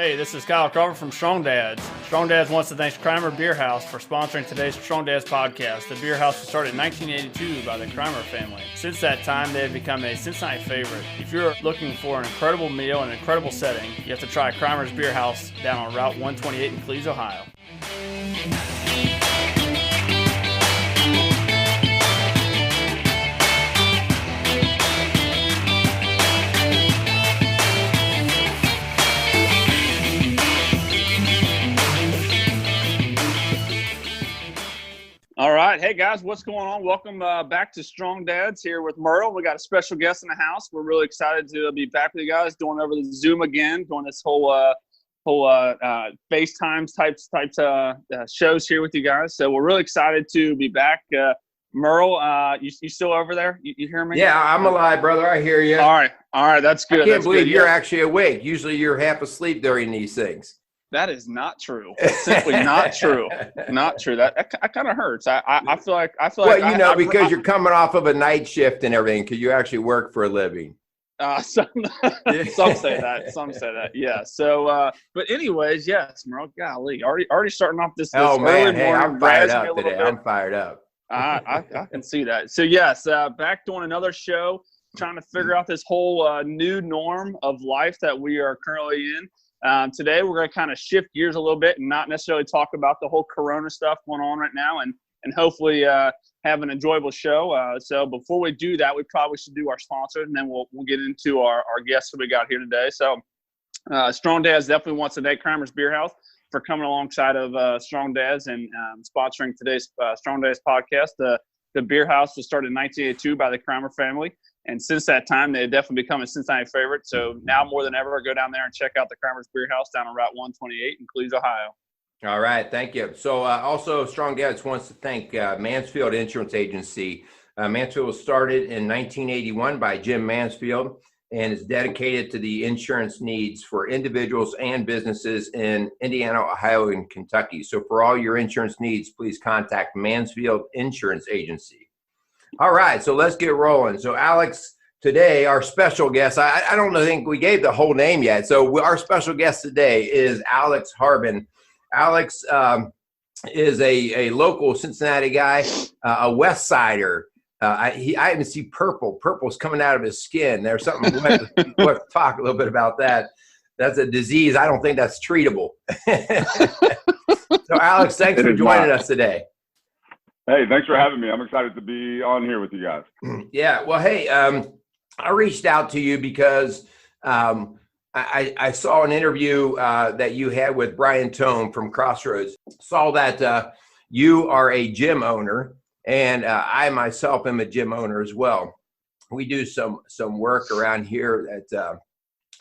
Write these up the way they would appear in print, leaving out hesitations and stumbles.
Hey, this is Kyle Carver from Strong Dads. Strong Dads wants to thank Crimer Beer House for sponsoring today's Strong Dads podcast. The beer house was started in 1982 by the Crimer family. Since that time, they have become a Cincinnati favorite. If you're looking for an incredible meal and an incredible setting, you have to try Crimer's Beer House down on Route 128 in Cleves, Ohio. All right. Hey, guys, what's going on? Welcome back to Strong Dads here with Myrtle. We got a special guest in the house. We're really excited to be back with you guys, doing over the Zoom again, doing this whole FaceTimes types shows here with you guys. So we're really excited to be back. Myrtle, you still over there? You hear me? Yeah, I'm alive, brother. I hear you. All right. That's good. I can't believe you're actually awake. Usually you're half asleep during these things. That is not true. It's simply not true. Not true. That kind of hurts. I feel like. Well, because you're coming off of a night shift and everything, because you actually work for a living. Some say that. Some say that. Yeah. So, but anyways, yes, Merle. Golly, already starting off this. Oh man, early hey, morning, I'm fired up today. I'm fired up. I can see that. So yes, back doing another show, trying to figure out this whole new norm of life that we are currently in. Today, we're going to kind of shift gears a little bit and not necessarily talk about the whole Corona stuff going on right now, and hopefully have an enjoyable show. So before we do that, we probably should do our sponsors, and then we'll get into our guests that we got here today. So Strong Dads definitely wants to thank Crimer's Beer House for coming alongside of Strong Dads and sponsoring today's Strong Dads podcast. The beer house was started in 1982 by the Crimer family. And since that time, they've definitely become a Cincinnati favorite. So now more than ever, go down there and check out the Crimer's Beer House down on Route 128 in Cleves, Ohio. All right. Thank you. So also, Strong Dads wants to thank Mansfield Insurance Agency. Mansfield was started in 1981 by Jim Mansfield and is dedicated to the insurance needs for individuals and businesses in Indiana, Ohio, and Kentucky. So for all your insurance needs, please contact Mansfield Insurance Agency. All right, so let's get rolling. So Alex, today, our special guest, I don't think we gave the whole name yet. So our special guest today is Alex Harbin. Alex is a local Cincinnati guy, a West Sider. I even see purple. Purple's coming out of his skin. There's something, we'll talk a little bit about that. That's a disease. I don't think that's treatable. So Alex, thanks for joining us today. Hey, thanks for having me. I'm excited to be on here with you guys. Yeah. Well, hey, I reached out to you because I saw an interview that you had with Brian Tome from Crossroads. Saw that you are a gym owner, and I myself am a gym owner as well. We do some work around here that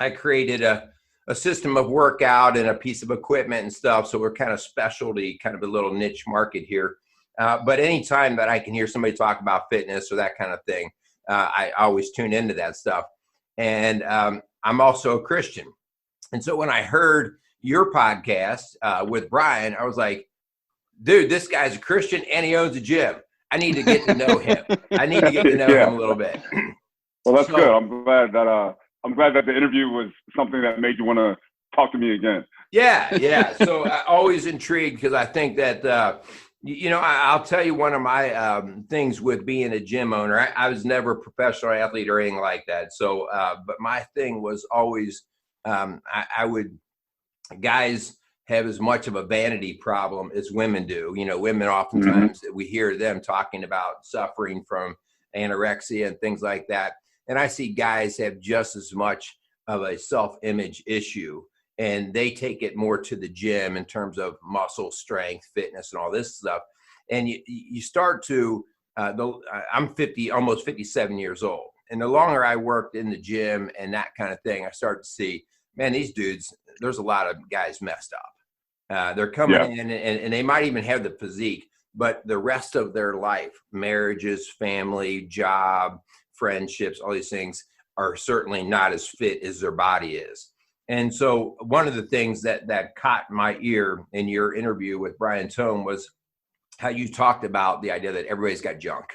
I created a system of workout and a piece of equipment and stuff. So we're kind of specialty, kind of a little niche market here. But anytime that I can hear somebody talk about fitness or that kind of thing, I always tune into that stuff. And I'm also a Christian. And so when I heard your podcast with Brian, I was like, dude, this guy's a Christian and he owns a gym. I need to get to know him. I need to get to know him a little bit. Well, that's good. I'm glad that the interview was something that made you want to talk to me again. Yeah. So I always intrigued because I think that I'll tell you one of my things with being a gym owner. I was never a professional athlete or anything like that. So, but my thing was always, guys have as much of a vanity problem as women do. You know, women oftentimes we hear them talking about suffering from anorexia and things like that. And I see guys have just as much of a self-image issue. And they take it more to the gym in terms of muscle strength, fitness, and all this stuff. And you start to, I'm almost 57 years old. And the longer I worked in the gym and that kind of thing, I started to see, man, these dudes, there's a lot of guys messed up. They're coming in and they might even have the physique, but the rest of their life, marriages, family, job, friendships, all these things are certainly not as fit as their body is. And so one of the things that caught my ear in your interview with Brian Tome was how you talked about the idea that everybody's got junk.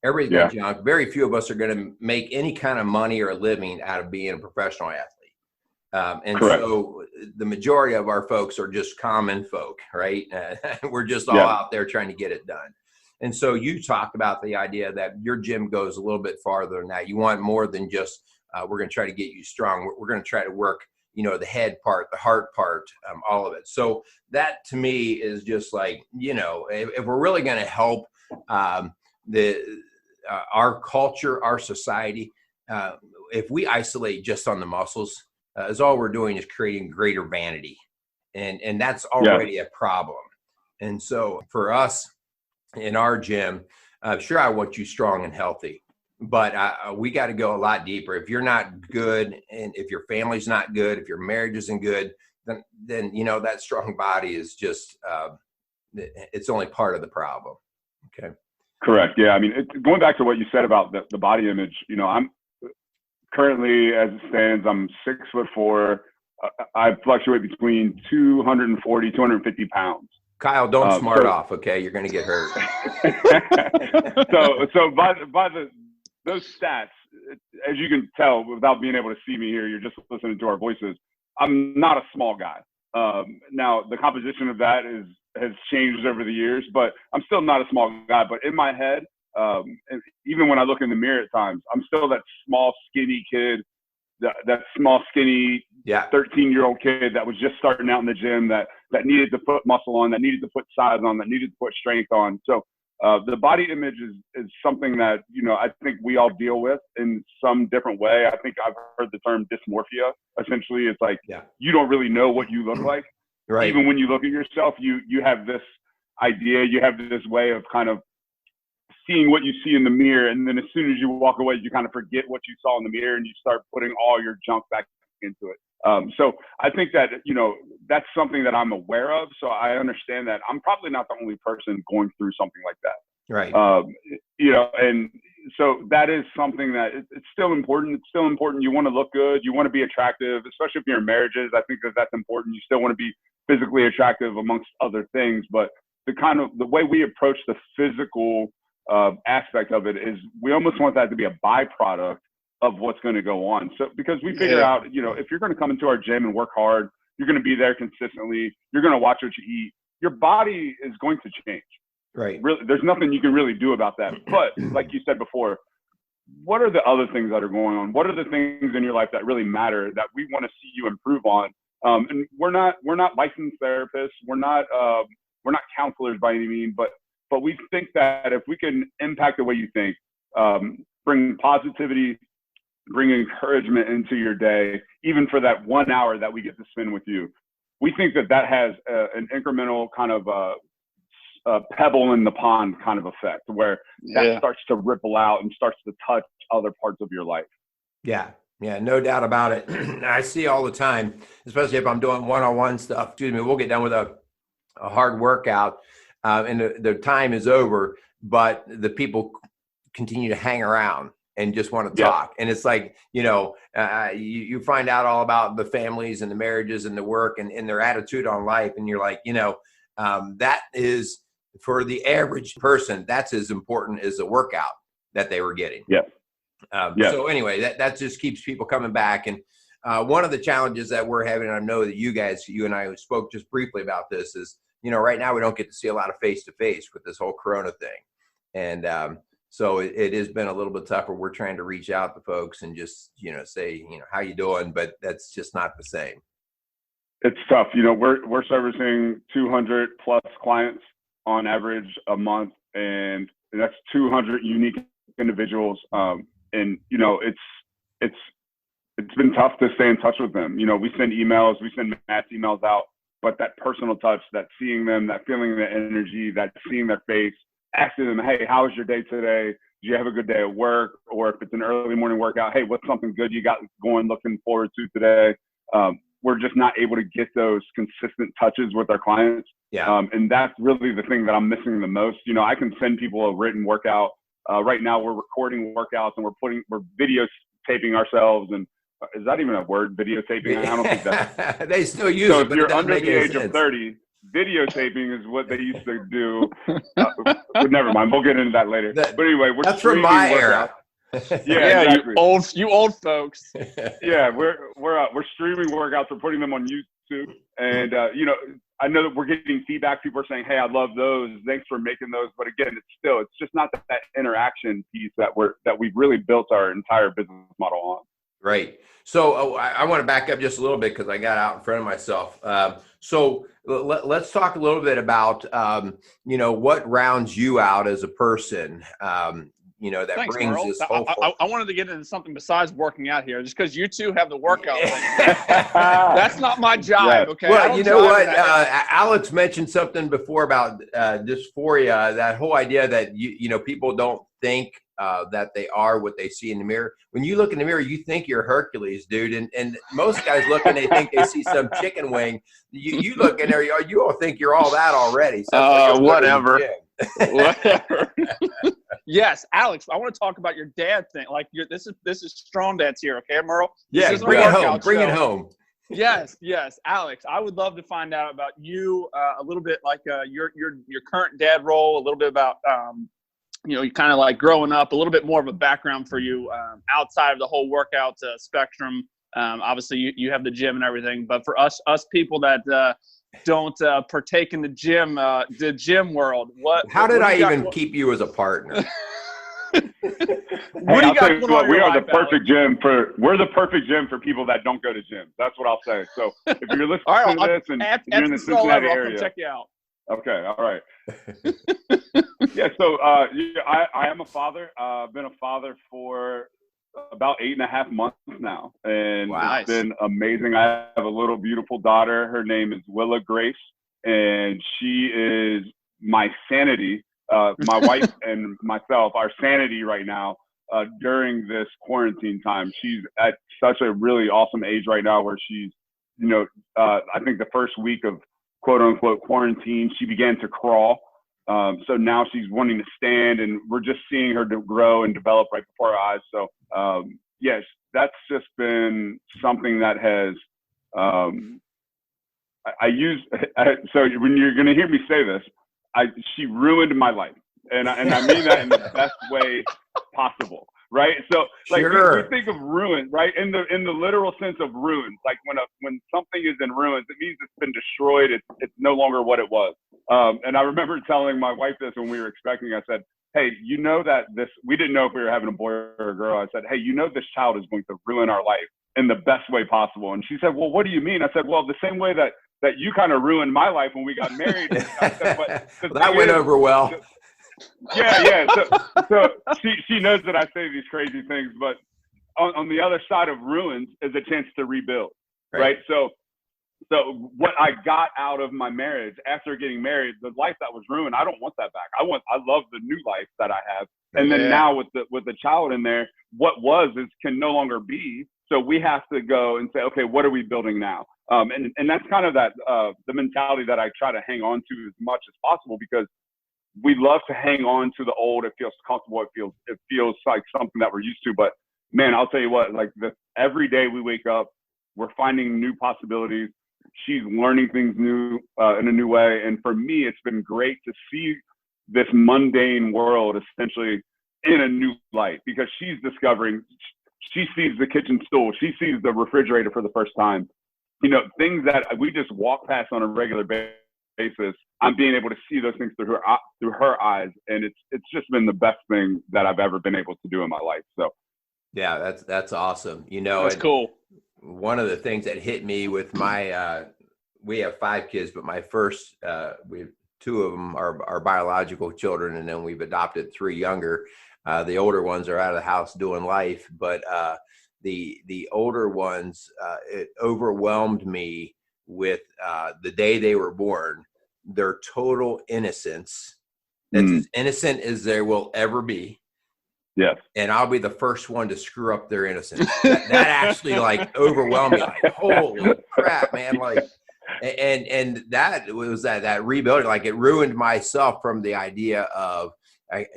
Everybody's got junk. Very few of us are going to make any kind of money or living out of being a professional athlete. And Correct. so the majority of our folks are just common folk, right? We're just all out there trying to get it done. And so you talked about the idea that your gym goes a little bit farther than that. You want more than just, we're going to try to get you strong. We're going to try to work, the head part, the heart part, all of it. So that to me is just like, if we're really going to help our culture, our society, if we isolate just on the muscles, is all we're doing is creating greater vanity. And that's already a problem. And so for us in our gym, sure, I want you strong and healthy, but we got to go a lot deeper. If you're not good, and if your family's not good, if your marriage isn't good, then that strong body is just, it's only part of the problem. Okay. Correct. Yeah. I mean, going back to what you said about the body image, I'm currently, as it stands, I'm 6'4". I fluctuate between 240, 250 pounds. Kyle, don't smart off, okay? You're going to get hurt. so by those stats, as you can tell without being able to see me here, you're just listening to our voices. I'm not a small guy. Now the composition of that has changed over the years, but I'm still not a small guy. But in my head, even when I look in the mirror at times, I'm still that small, skinny kid, that small, skinny 13-year-old kid that was just starting out in the gym that needed to put muscle on, that needed to put size on, that needed to put strength on. So the body image is something that, I think we all deal with in some different way. I think I've heard the term dysmorphia. Essentially, it's like you don't really know what you look like. Right. Even when you look at yourself, you have this idea, you have this way of kind of seeing what you see in the mirror, and then as soon as you walk away, you kind of forget what you saw in the mirror and you start putting all your junk back into it. So I think that, that's something that I'm aware of. So I understand that I'm probably not the only person going through something like that. Right. And so that is something that it's still important. It's still important. You want to look good. You want to be attractive, especially if you're in marriages. I think that's important. You still want to be physically attractive amongst other things, but the way we approach the physical aspect of it is we almost want that to be a byproduct of what's going to go on. So because we figure out, if you're going to come into our gym and work hard, you're going to be there consistently, you're going to watch what you eat, your body is going to change. Right. Really, there's nothing you can really do about that. But like you said before, what are the other things that are going on? What are the things in your life that really matter that we want to see you improve on? And we're not licensed therapists. We're not counselors by any means, but we think that if we can impact the way you think, bring positivity, bring encouragement into your day, even for that 1 hour that we get to spend with you, we think that has an incremental kind of a pebble in the pond kind of effect where that starts to ripple out and starts to touch other parts of your life. Yeah, no doubt about it. I see all the time, especially if I'm doing one-on-one stuff. We'll get done with a hard workout and the time is over, but the people continue to hang around and just want to talk. And it's like, you find out all about the families and the marriages and the work and their attitude on life. And you're like, that is, for the average person, that's as important as the workout that they were getting. So anyway, that just keeps people coming back. And one of the challenges that we're having, and I know that you and I spoke just briefly about this, is, right now we don't get to see a lot of face-to-face with this whole Corona thing. And so it has been a little bit tougher. We're trying to reach out to folks and just, say, how you doing? But that's just not the same. It's tough. We're servicing 200 plus clients on average a month, and that's 200 unique individuals. And it's been tough to stay in touch with them. We send emails, we send mass emails out, but that personal touch, that seeing them, that feeling the energy, that seeing their face, asking them, hey, how was your day today? Did you have a good day at work? Or if it's an early morning workout, hey, what's something good you got going, looking forward to today? We're just not able to get those consistent touches with our clients. And that's really the thing that I'm missing the most. I can send people a written workout. Right now we're recording workouts and we're video taping ourselves. And is that even a word, videotaping? I don't think that. They still use so it. If you're under the age of 30, videotaping is what they used to do. But never mind. We'll get into that later. But anyway, that's from my era. Yeah, exactly. you old folks. Yeah, we're streaming workouts. We're putting them on YouTube, and I know that we're getting feedback. People are saying, "Hey, I love those. Thanks for making those." But again, it's just not that interaction piece that we've really built our entire business model on. Right. So I want to back up just a little bit because I got out in front of myself. So let's talk a little bit about, what rounds you out as a person, that Thanks, brings Merle. this whole. I wanted to get into something besides working out here, just because you two have the workout thing. That's not my jive, okay? Well, you know what? Alex mentioned something before about dysphoria, that whole idea that, people don't think that they are what they see in the mirror. When you look in the mirror, you think you're Hercules, dude. And most guys look and they think they see some chicken wing. You look in there, you all think you're all that already. So whatever. Whatever. Yes, Alex, I want to talk about your dad thing. Like, this is Strong Dad's here, okay, Merle? Yeah, bring it home. Bring it home. Yes, Alex. I would love to find out about you a little bit, like your current dad role, a little bit about you kind of like growing up, a little bit more of a background for you outside of the whole workout spectrum. Obviously, you have the gym and everything, but for us people that don't partake in the gym world, How did I even keep you as a partner? We are the perfect gym for people that don't go to gyms. That's what I'll say. So if you're listening to this and you're in the Cincinnati area, check you out. Okay, all right. Yeah, so I am a father. I've been a father for about 8.5 months now, and wow. It's been amazing. I have a little beautiful daughter. Her name is Willa Grace, and she is my sanity. My wife and myself, our sanity right now during this quarantine time. She's at such a really awesome age right now where she's, I think the first week of quote unquote quarantine, she began to crawl. So now she's wanting to stand, and we're just seeing her grow and develop right before our eyes. So yes, that's just been something that has, so when you're going to hear me say this, she ruined my life. And I mean that in the best way possible. Right. So like we think of ruin, right? In the literal sense of ruins, like when something is in ruins, it means it's been destroyed. It's no longer what it was. And I remember telling my wife this when we were expecting. I said, hey, we didn't know if we were having a boy or a girl. I said, hey, this child is going to ruin our life in the best way possible. And she said, well, what do you mean? I said, well, the same way that you kind of ruined my life when we got married. I said, but that went over well. Yeah. So she knows that I say these crazy things, but on the other side of ruins is a chance to rebuild, right? So what I got out of my marriage after getting married, the life that was ruined, I don't want that back. I love the new life that I have, and then now with the child in there, what can no longer be. So we have to go and say, okay, what are we building now? And that's kind of the mentality that I try to hang on to as much as possible, because we love to hang on to the old. It feels comfortable. It feels like something that we're used to. But man, I'll tell you what, like every day we wake up, we're finding new possibilities. She's learning things new in a new way. And for me, it's been great to see this mundane world essentially in a new light, because she's discovering, she sees the kitchen stool. She sees the refrigerator for the first time. Things that we just walk past on a regular basis. I'm being able to see those things through her eyes, and it's just been the best thing that I've ever been able to do in my life. So, yeah, that's awesome. That's cool. One of the things that hit me with my, we have 5 kids, but my first, we have 2 of them are biological children, and then we've adopted 3 younger. The older ones are out of the house doing life, but the older ones, it overwhelmed me with the day they were born, their total innocence. That's as innocent as there will ever be. Yes. And I'll be the first one to screw up their innocence. That actually like overwhelmed me. Like, holy crap, man. Like, and that was that rebuilding, like it ruined myself from the idea of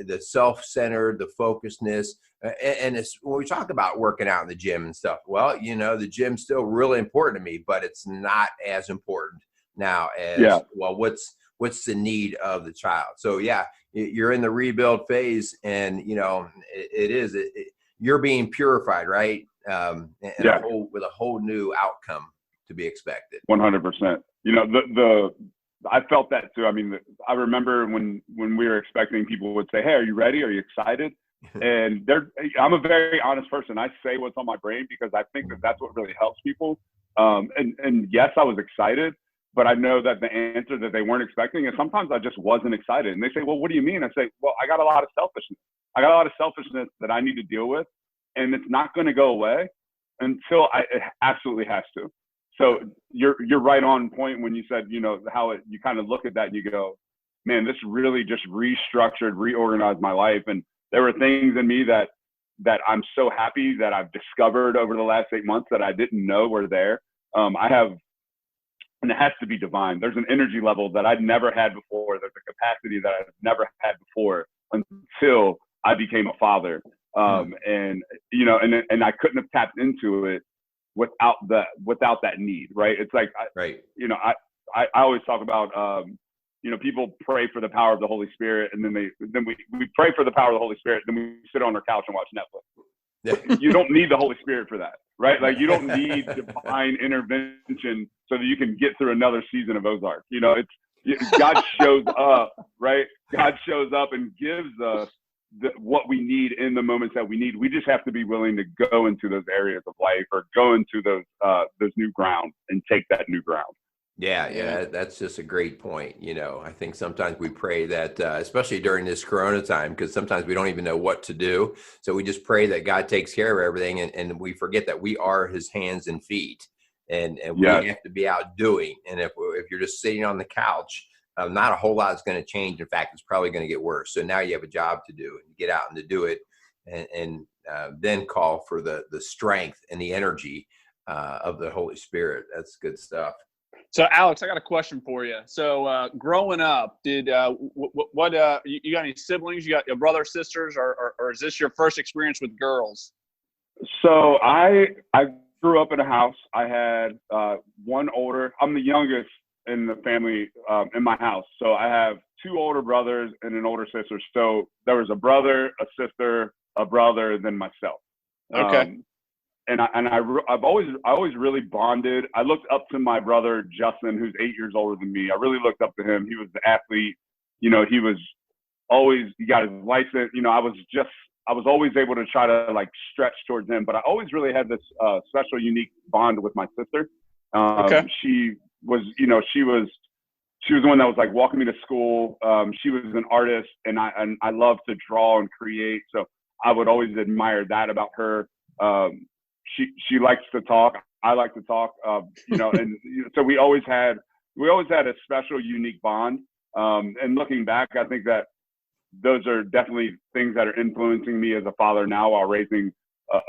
the self-centered, the focusedness. And it's when we talk about working out in the gym and stuff, well, the gym's still really important to me, but it's not as important now as, well, what's the need of the child? So yeah, you're in the rebuild phase, and it is. you're being purified, right? And with a whole new outcome to be expected. 100%. You know, I felt that too. I mean, I remember when we were expecting, people would say, "Hey, are you ready? Are you excited?" And I'm a very honest person. I say what's on my brain because I think that that's what really helps people. And yes, I was excited, but I know that the answer that they weren't expecting, and sometimes I just wasn't excited. And they say, "Well, what do you mean?" I say, "Well, I got a lot of selfishness. I got a lot of selfishness that I need to deal with, and it's not going to go away until it absolutely has to." So you're right on point when you said, you know, how you kind of look at that and you go, man, this really just restructured, reorganized my life. And there were things in me that I'm so happy that I've discovered over the last 8 months that I didn't know were there. I have, and it has to be divine. There's an energy level that I'd never had before. There's a capacity that I've never had before until I became a father. And, you know, and I couldn't have tapped into it without that need, right? It's like, you know, I always talk about, you know, people pray for the power of the Holy Spirit, and then we pray for the power of the Holy Spirit, then we sit on our couch and watch Netflix. You don't need the Holy Spirit for that, right? Like, you don't need divine intervention so that you can get through another season of Ozark. You know, God shows up, right? God shows up and gives us what we need in the moments that we need. We just have to be willing to go into those areas of life, or go into those new ground and take that new ground. Yeah, that's just a great point. You know, I think sometimes we pray that, especially during this Corona time, because sometimes we don't even know what to do. So we just pray that God takes care of everything, and we forget that we are his hands and feet, and we have to be out doing. And if you're just sitting on the couch, not a whole lot is going to change. In fact, it's probably going to get worse. So now you have a job to do, and get out and to do it, and then call for the strength and the energy of the Holy Spirit. That's good stuff. So, Alex, I got a question for you. So, growing up, did what you got any siblings? You got your brother, sisters, or is this your first experience with girls? So I grew up in a house. I had one older. I'm the youngest in the family in my house. So I have two older brothers and an older sister. So there was a brother, a sister, a brother, then myself. Okay. I've always really bonded. I looked up to my brother Justin, who's 8 years older than me. I really looked up to him. He was the athlete. You know, he got his license. You know, I was always able to try to like stretch towards him. But I always really had this special, unique bond with my sister. Okay. She was the one that was like walking me to school. She was an artist, and I love to draw and create. So I would always admire that about her. She likes to talk. I like to talk. You know, and so we always had a special, unique bond. And looking back, I think that those are definitely things that are influencing me as a father now while raising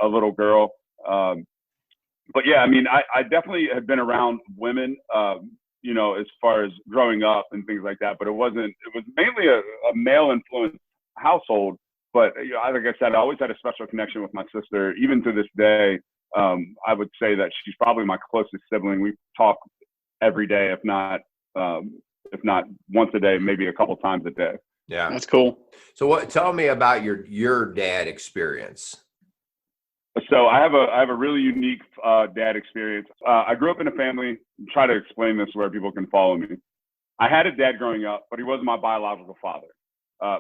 a little girl. But yeah, I mean, I definitely have been around women, you know, as far as growing up and things like that. But it was mainly a male influenced household. But you know, like I said, I always had a special connection with my sister. Even to this day, I would say that she's probably my closest sibling. We talk every day, if not once a day, maybe a couple times a day. Yeah, that's cool. So tell me about your dad experience. So I have a really unique dad experience. I grew up in a family. Try to explain this where people can follow me. I had a dad growing up, but he wasn't my biological father.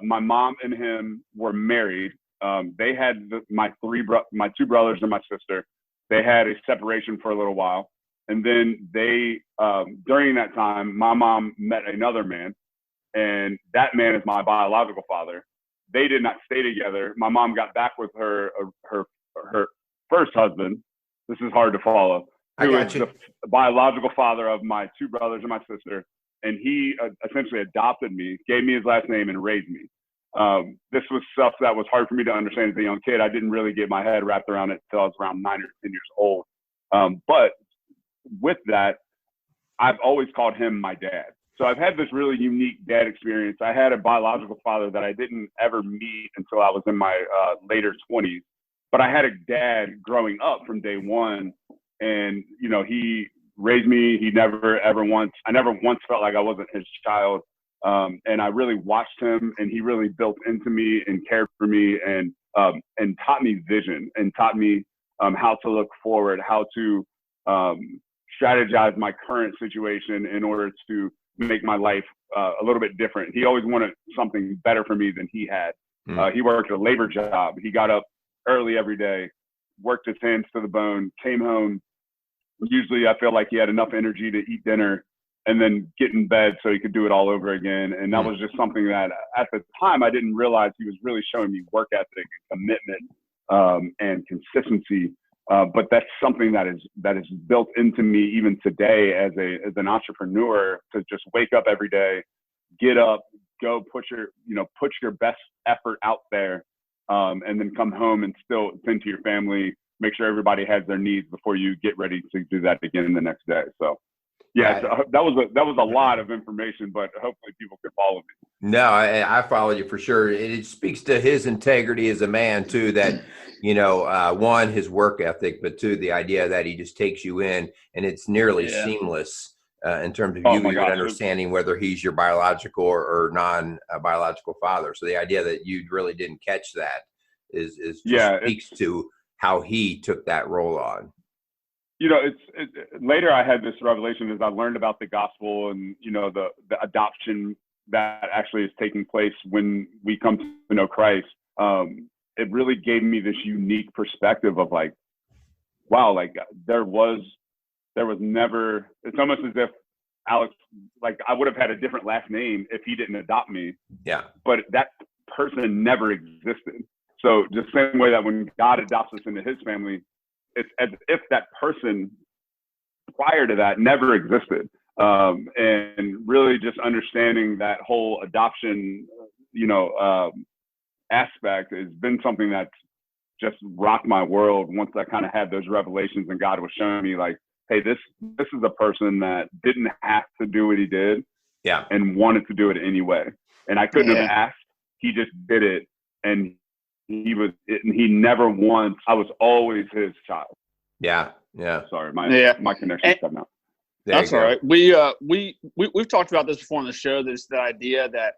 My mom and him were married. They had my two brothers and my sister. They had a separation for a little while, and then during that time, my mom met another man, and that man is my biological father. They did not stay together. My mom got back with her first husband. This is hard to follow. Who is the biological father of my two brothers and my sister. And he essentially adopted me, gave me his last name, and raised me. This was stuff that was hard for me to understand as a young kid. I didn't really get my head wrapped around it until I was around 9 or 10 years old. But with that, I've always called him my dad. So I've had this really unique dad experience. I had a biological father that I didn't ever meet until I was in my later 20s. But I had a dad growing up from day one. And, you know, he raised me. I never once felt like I wasn't his child. And I really watched him, and he really built into me and cared for me. And and taught me vision and taught me how to look forward, how to strategize my current situation in order to make my life a little bit different. He always wanted something better for me than he had. He worked a labor job. He got up early every day, worked his hands to the bone, came home. Usually I feel like he had enough energy to eat dinner and then get in bed so he could do it all over again. And that was just something that at the time I didn't realize he was really showing me work ethic and commitment and consistency. But that's something that is built into me even today as an entrepreneur, to just wake up every day, get up, go put your best effort out there, and then come home and still tend to your family, make sure everybody has their needs before you get ready to do that again the next day. So yeah, that was a lot of information, but hopefully people can follow me. No, I followed you for sure. It speaks to his integrity as a man too, that, one, his work ethic, but two, the idea that he just takes you in and it's nearly seamless in terms of you even understanding whether he's your biological or non-biological father. So the idea that you really didn't catch that speaks to how he took that role on. Later I had this revelation as I learned about the gospel and, the adoption that actually is taking place when we come to know Christ. It really gave me this unique perspective of like, wow, like there was never, it's almost as if Alex, like I would have had a different last name if he didn't adopt me. Yeah. But that person never existed. So just the same way that when God adopts us into his family, it's as if that person prior to that never existed. And really just understanding that whole adoption, aspect has been something that's just rocked my world once I kind of had those revelations and God was showing me like, hey, this is a person that didn't have to do what he did and wanted to do it anyway. And I couldn't have asked, he just did it. And he never once, I was always his child. Yeah. Yeah. Sorry. My connection's cutting out. That's all right. We've talked about this before on the show. There's the idea that,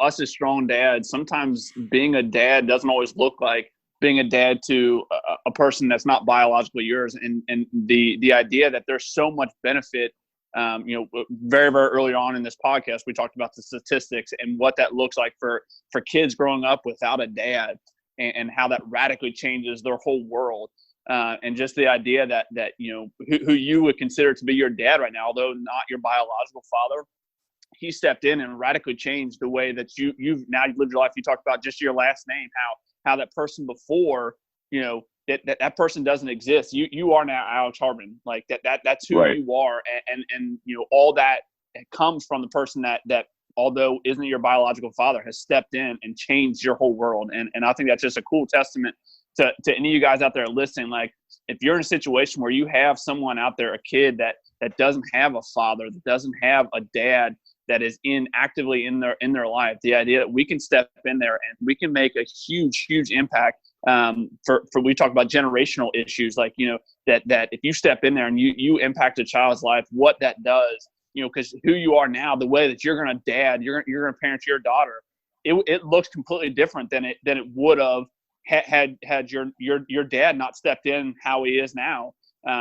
us as strong dads, sometimes being a dad doesn't always look like being a dad to a person that's not biologically yours. And the idea that there's so much benefit, very, very early on in this podcast, we talked about the statistics and what that looks like for kids growing up without a dad and how that radically changes their whole world. And just the idea that who you would consider to be your dad right now, although not your biological father, he stepped in and radically changed the way that you've lived your life. You talked about just your last name, how that person before, that person doesn't exist. You are now Alex Harbin, like that's who you are, and all that comes from the person that although isn't your biological father has stepped in and changed your whole world. And I think that's just a cool testament to any of you guys out there listening. Like if you're in a situation where you have someone out there, a kid that doesn't have a father, that doesn't have a dad that is actively in their life, the idea that we can step in there and we can make a huge impact for we talk about generational issues, like that if you step in there and you impact a child's life, what that does, because who you are now, the way that you're gonna you're gonna parent your daughter, it looks completely different than it would have had your dad not stepped in how he is now.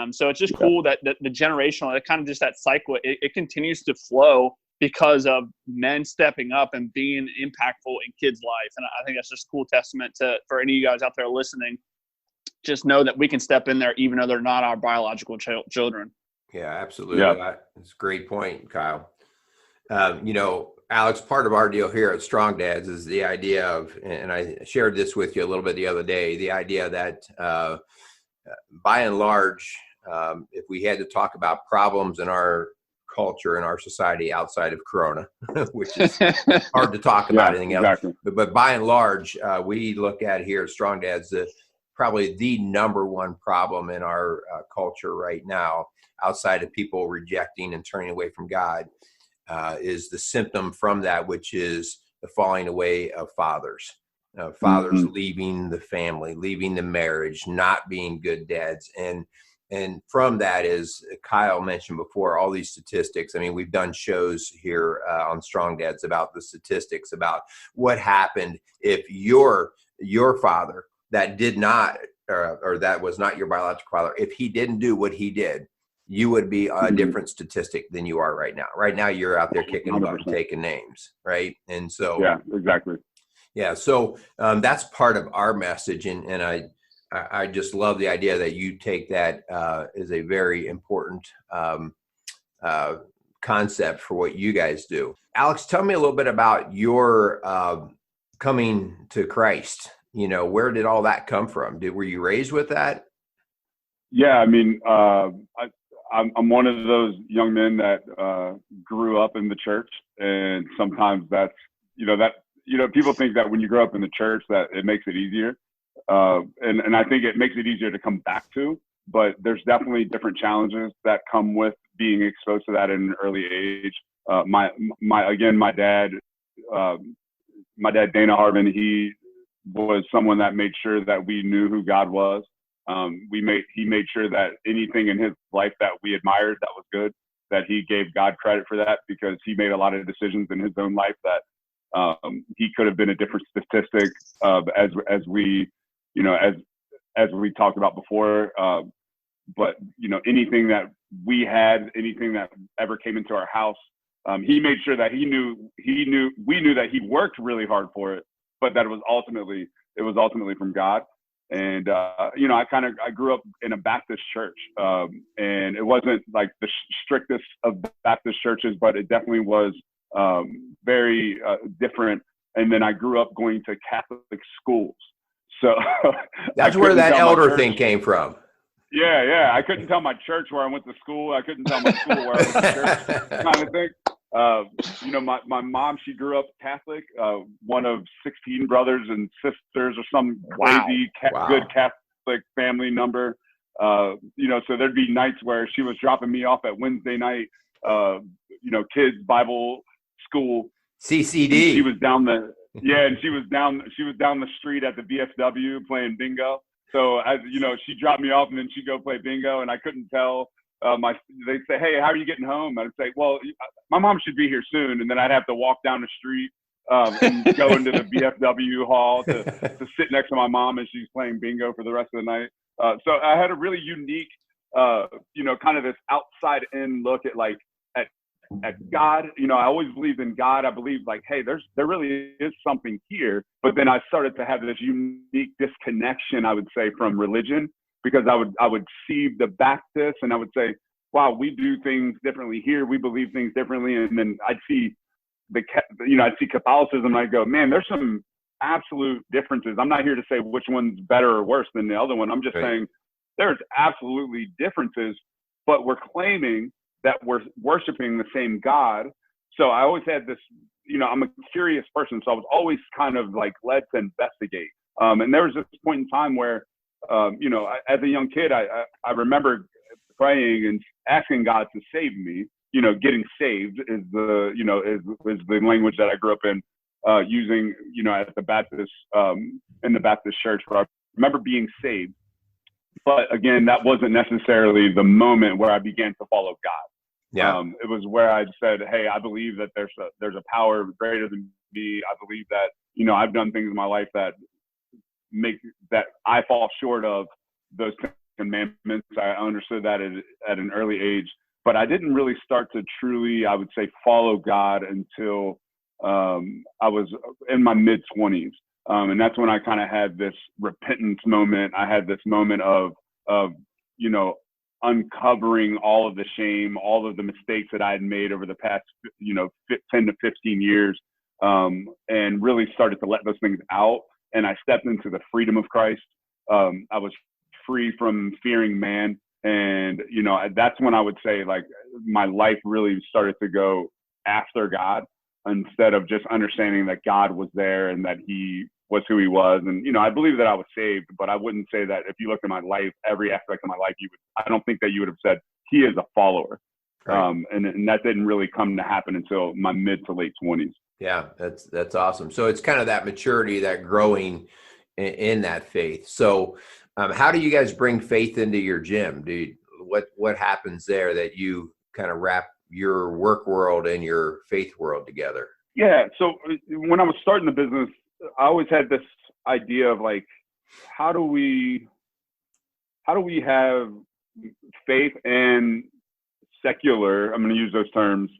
So it's just cool that the generational, it kind of just that cycle, it continues to flow because of men stepping up and being impactful in kids' life. And I think that's just a cool testament for any of you guys out there listening. Just know that we can step in there even though they're not our biological children. Yeah, absolutely. Yeah. That's a great point, Kyle. Alex, part of our deal here at Strong Dads is the idea of, and I shared this with you a little bit the other day, the idea that by and large, if we had to talk about problems in our culture, in our society outside of Corona, which is hard to talk about anything else, but by and large, we look at here at Strong Dads, probably the number one problem in our culture right now, outside of people rejecting and turning away from God, is the symptom from that, which is the falling away of fathers. Fathers leaving the family, leaving the marriage, not being good dads. And from that, is Kyle mentioned before, all these statistics. I mean, we've done shows here on Strong Dads about the statistics about what happened if your your father that did not, or that was not your biological father, if he didn't do what he did, you would be a different statistic than you are right now. Right now, you're out there kicking butt, taking names, right? And so, yeah, exactly. Yeah, so that's part of our message, and I just love the idea that you take that as a very important concept for what you guys do. Alex, tell me a little bit about your coming to Christ. You know, where did all that come from? Were you raised with that? Yeah, I mean, I'm one of those young men that grew up in the church, and sometimes that's, people think that when you grow up in the church that it makes it easier, and I think it makes it easier to come back to. But there's definitely different challenges that come with being exposed to that at an early age. My dad, Dana Harbin, he was someone that made sure that we knew who God was. He made sure that anything in his life that we admired that was good, that he gave God credit for that, because he made a lot of decisions in his own life that he could have been a different statistic, as we talked about before. But anything that we had, anything that ever came into our house, he made sure that we knew that he worked really hard for it, but that it was ultimately from God. And I grew up in a Baptist church, and it wasn't like the strictest of Baptist churches, but it definitely was very different. And then I grew up going to Catholic schools, so that's where that elder thing came from. Yeah. I couldn't tell my church where I went to school. I couldn't tell my school where I went to church, kind of thing. My mom, she grew up Catholic, one of 16 brothers and sisters, or some crazy good Catholic family number. So there'd be nights where she was dropping me off at Wednesday night, kids Bible school. CCD. She was down the street at the VFW playing bingo. So she dropped me off and then she'd go play bingo, and I couldn't tell. They'd say, "Hey, how are you getting home?" I'd say, "Well, my mom should be here soon," and then I'd have to walk down the street and go into the VFW hall to sit next to my mom as she's playing bingo for the rest of the night. So I had a really unique, kind of this outside in look at God. I always believed in God. I believed hey, there really is something here. But then I started to have this unique disconnection, I would say, from religion, because I would see the Baptists and I would say, wow, we do things differently here. We believe things differently. And then I'd see Catholicism and I'd go, man, there's some absolute differences. I'm not here to say which one's better or worse than the other one. I'm just saying there's absolutely differences, but we're claiming that we're worshiping the same God. So I always had this, I'm a curious person. So I was always kind of led to investigate. And there was this point in time where, as a young kid, I remember praying and asking God to save me. Getting saved is the language that I grew up in, using, at the Baptist, in the Baptist church, where I remember being saved. But again, that wasn't necessarily the moment where I began to follow God. Yeah. It was where I said, hey, I believe that there's a power greater than me. I believe that, I've done things in my life that I fall short of those commandments. I understood that at an early age, but I didn't really start to truly, I would say, follow God until I was in my mid-20s. And that's when I kind of had this repentance moment. I had this moment of uncovering all of the shame, all of the mistakes that I had made over the past, 10 to 15 years, and really started to let those things out. And I stepped into the freedom of Christ. I was free from fearing man. And, that's when I would say my life really started to go after God, instead of just understanding that God was there and that he was who he was. And, I believe that I was saved, but I wouldn't say that if you looked at my life, every aspect of my life, I don't think that you would have said he is a follower. Right. And that didn't really come to happen until my mid to late 20s. Yeah, that's awesome. So it's kind of that maturity, that growing in that faith. So how do you guys bring faith into your gym? What happens there that you kind of wrap your work world and your faith world together? Yeah. So when I was starting the business, I always had this idea of like, how do we have faith and secular, I'm going to use those terms,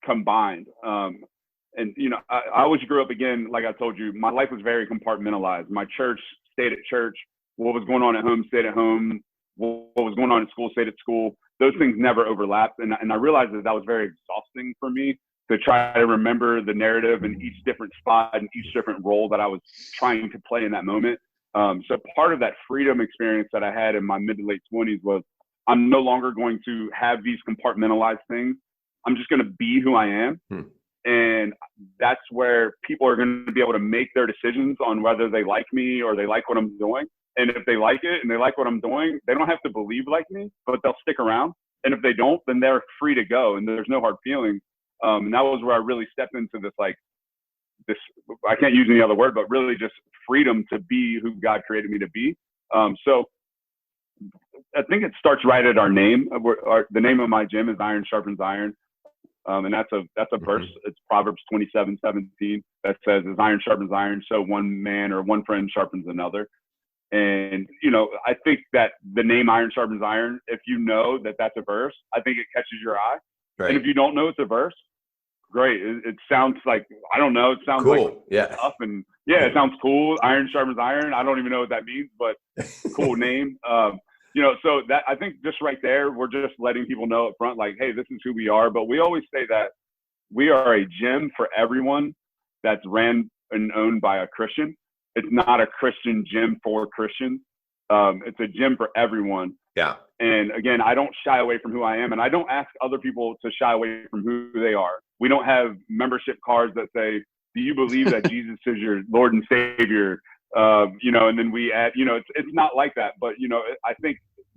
combined. And, I always grew up, again, like I told you, my life was very compartmentalized. My church stayed at church. What was going on at home stayed at home. What was going on at school stayed at school. Those things never overlapped. And I realized that was very exhausting for me to try to remember the narrative in each different spot and each different role that I was trying to play in that moment. So part of that freedom experience that I had in my mid to late 20s was, I'm no longer going to have these compartmentalized things. I'm just going to be who I am. And that's where people are going to be able to make their decisions on whether they like me or they like what I'm doing. And if they like it and they like what I'm doing, they don't have to believe like me, but they'll stick around. And if they don't, then they're free to go and there's no hard feelings. And that was where I really stepped into this, I can't use any other word, but really just freedom to be who God created me to be. So I think it starts right at our name. The name of my gym is Iron Sharpens Iron. And that's a verse. It's Proverbs 27:17 that says, as iron sharpens iron, so one man or one friend sharpens another. And, I think that the name Iron Sharpens Iron, if you know that that's a verse, I think it catches your eye. Right. And if you don't know it's a verse, great. It sounds like, I don't know, it sounds cool. Like tough and it sounds cool. Iron Sharpens Iron. I don't even know what that means, but cool name. So that, I think just right there, we're just letting people know up front, like, hey, this is who we are. But we always say that we are a gym for everyone that's ran and owned by a Christian. It's not a Christian gym for Christians. It's a gym for everyone. Yeah. And again, I don't shy away from who I am, and I don't ask other people to shy away from who they are. We don't have membership cards that say, do you believe that Jesus is your Lord and Savior? And then we add, it's not like that. But, I think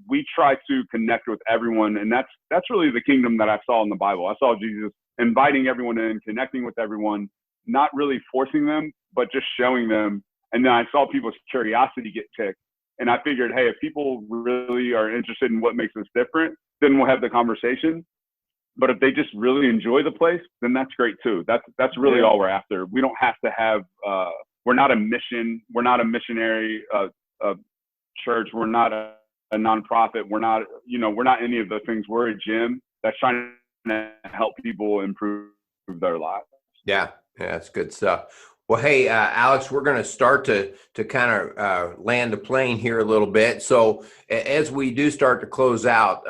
we try to connect with everyone. And that's really the kingdom that I saw in the Bible. I saw Jesus inviting everyone in, connecting with everyone, not really forcing them, but just showing them. And then I saw people's curiosity get ticked. And I figured, hey, if people really are interested in what makes us different, then we'll have the conversation. But if they just really enjoy the place, then that's great too. That's really all we're after. We don't have to have, we're not a mission. We're not a missionary church. We're not a nonprofit. We're not any of those things. We're a gym that's trying to help people improve their lives. Yeah, that's good stuff. Well, hey, Alex, we're going to start to kind of land the plane here a little bit. So as we do start to close out,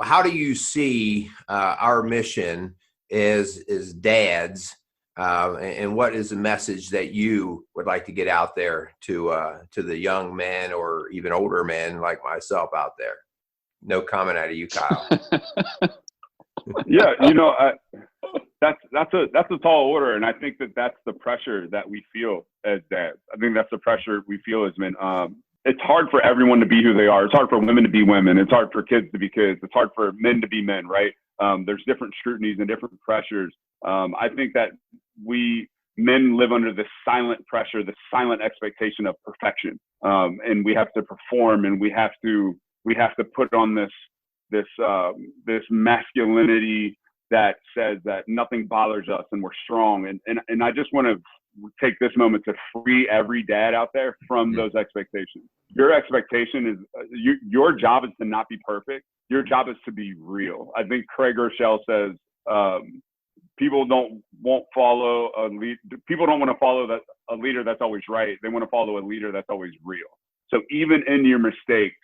how do you see our mission as dads, and what is the message that you would like to get out there to the young men or even older men like myself out there? No comment out of you, Kyle. Yeah, that's a tall order, and I think that's the pressure that we feel as dads. I think that's the pressure we feel as men. It's hard for everyone to be who they are. It's hard for women to be women. It's hard for kids to be kids. It's hard for men to be men, right? There's different scrutinies and different pressures. I think that men live under this silent pressure, this silent expectation of perfection, and we have to perform, and we have to put on this masculinity that says that nothing bothers us and we're strong. And I just want to take this moment to free every dad out there from those expectations. Your expectation is your job is to not be perfect. Your job is to be real. I think Craig Rochelle says people don't want to follow a leader that's always right. They want to follow a leader that's always real. So even in your mistakes,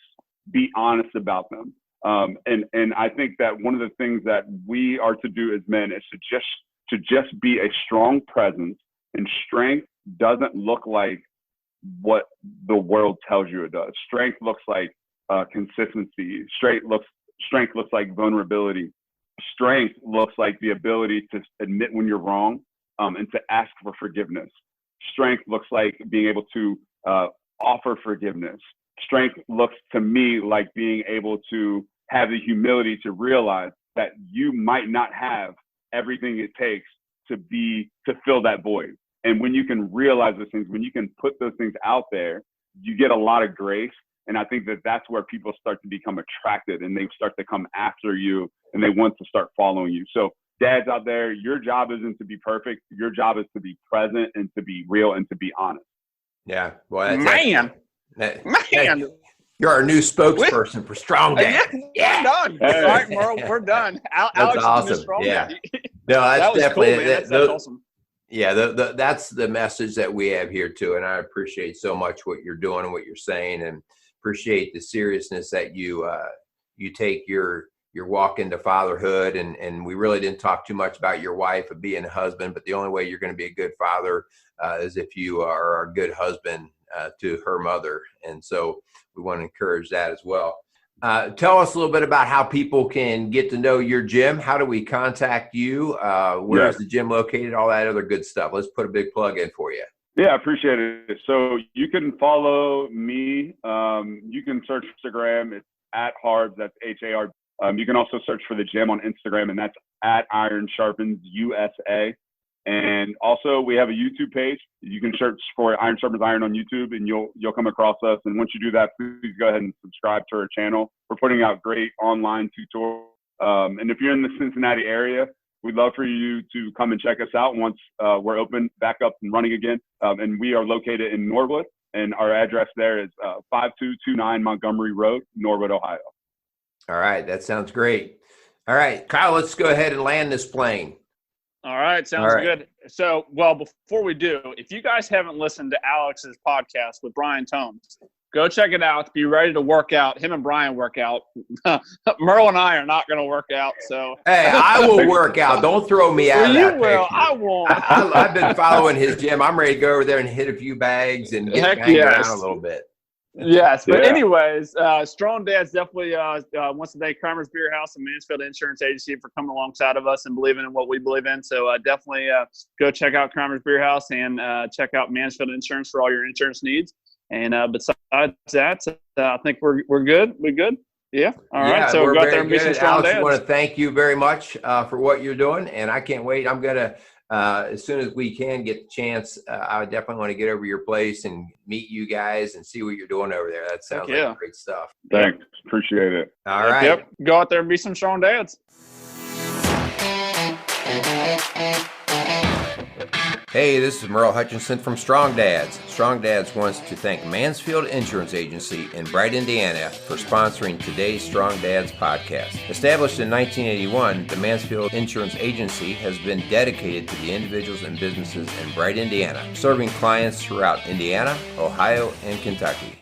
be honest about them. And I think that one of the things that we are to do as men is to just be a strong presence. And strength doesn't look like what the world tells you it does. Strength looks like consistency. Strength looks like vulnerability. Strength looks like the ability to admit when you're wrong, and to ask for forgiveness. Strength looks like being able to offer forgiveness. Strength looks to me like being able to have the humility to realize that you might not have everything it takes to fill that void. And when you can realize those things, when you can put those things out there, you get a lot of grace. And I think that that's where people start to become attracted, and they start to come after you, and they want to start following you. So dads out there, your job isn't to be perfect. Your job is to be present and to be real and to be honest. Yeah. Well, Man. You're our new spokesperson for Strong Dad. Yeah. We're done. Hey. All right, Merle, we're done. Alex is awesome. the new Strong Dad. No, that's that was definitely cool, man. That's awesome. Yeah, that's the message that we have here too, and I appreciate so much what you're doing and what you're saying, and appreciate the seriousness that you take your walk into fatherhood. And we really didn't talk too much about your wife of being a husband, but the only way you're going to be a good father is if you are a good husband to her mother, and so we want to encourage that as well. Tell us a little bit about how people can get to know your gym. How do we contact you? Where is the gym located? All that other good stuff. Let's put a big plug in for you. Yeah, I appreciate it. So you can follow me. You can search Instagram. It's at Harbs. That's HAR. You can also search for the gym on Instagram, and that's at Iron Sharpens USA. And also, we have a YouTube page. You can search for Iron Sharpens Iron on YouTube, and you'll come across us. And once you do that, please go ahead and subscribe to our channel. We're putting out great online tutorials. And if you're in the Cincinnati area, we'd love for you to come and check us out once we're open, back up and running again. And we are located in Norwood, and our address there is 5229 Montgomery Road, Norwood, Ohio. All right, that sounds great. All right, Kyle, let's go ahead and land this plane. All right. Sounds good. So, well, before we do, if you guys haven't listened to Alex's podcast with Brian Tomes, go check it out. Be ready to work out. Him and Brian work out. Merle and I are not going to work out. So, hey, I will work out. Don't throw me out. Well, of you will. picture. I won't. I've been following his gym. I'm ready to go over there and hit a few bags and get banged around a little bit. Yes, but anyways, Strong Dad's definitely wants to thank Kramer's Beer House and Mansfield Insurance Agency for coming alongside of us and believing in what we believe in. So definitely go check out Kramer's Beer House and check out Mansfield Insurance for all your insurance needs. And besides that, I think we're good. We good? Yeah. All right. So go out there and be some strong dads. I want to thank you very much for what you're doing, and I can't wait. I'm gonna. As soon as we can get the chance, I definitely want to get over your place and meet you guys and see what you're doing over there. That sounds like great stuff. Thanks. Appreciate it. All right. Yep. Go out there and be some strong dads. Hey, this is Merle Hutchinson from Strong Dads. Strong Dads wants to thank Mansfield Insurance Agency in Bright, Indiana for sponsoring today's Strong Dads podcast. Established in 1981, the Mansfield Insurance Agency has been dedicated to the individuals and businesses in Bright, Indiana, serving clients throughout Indiana, Ohio, and Kentucky.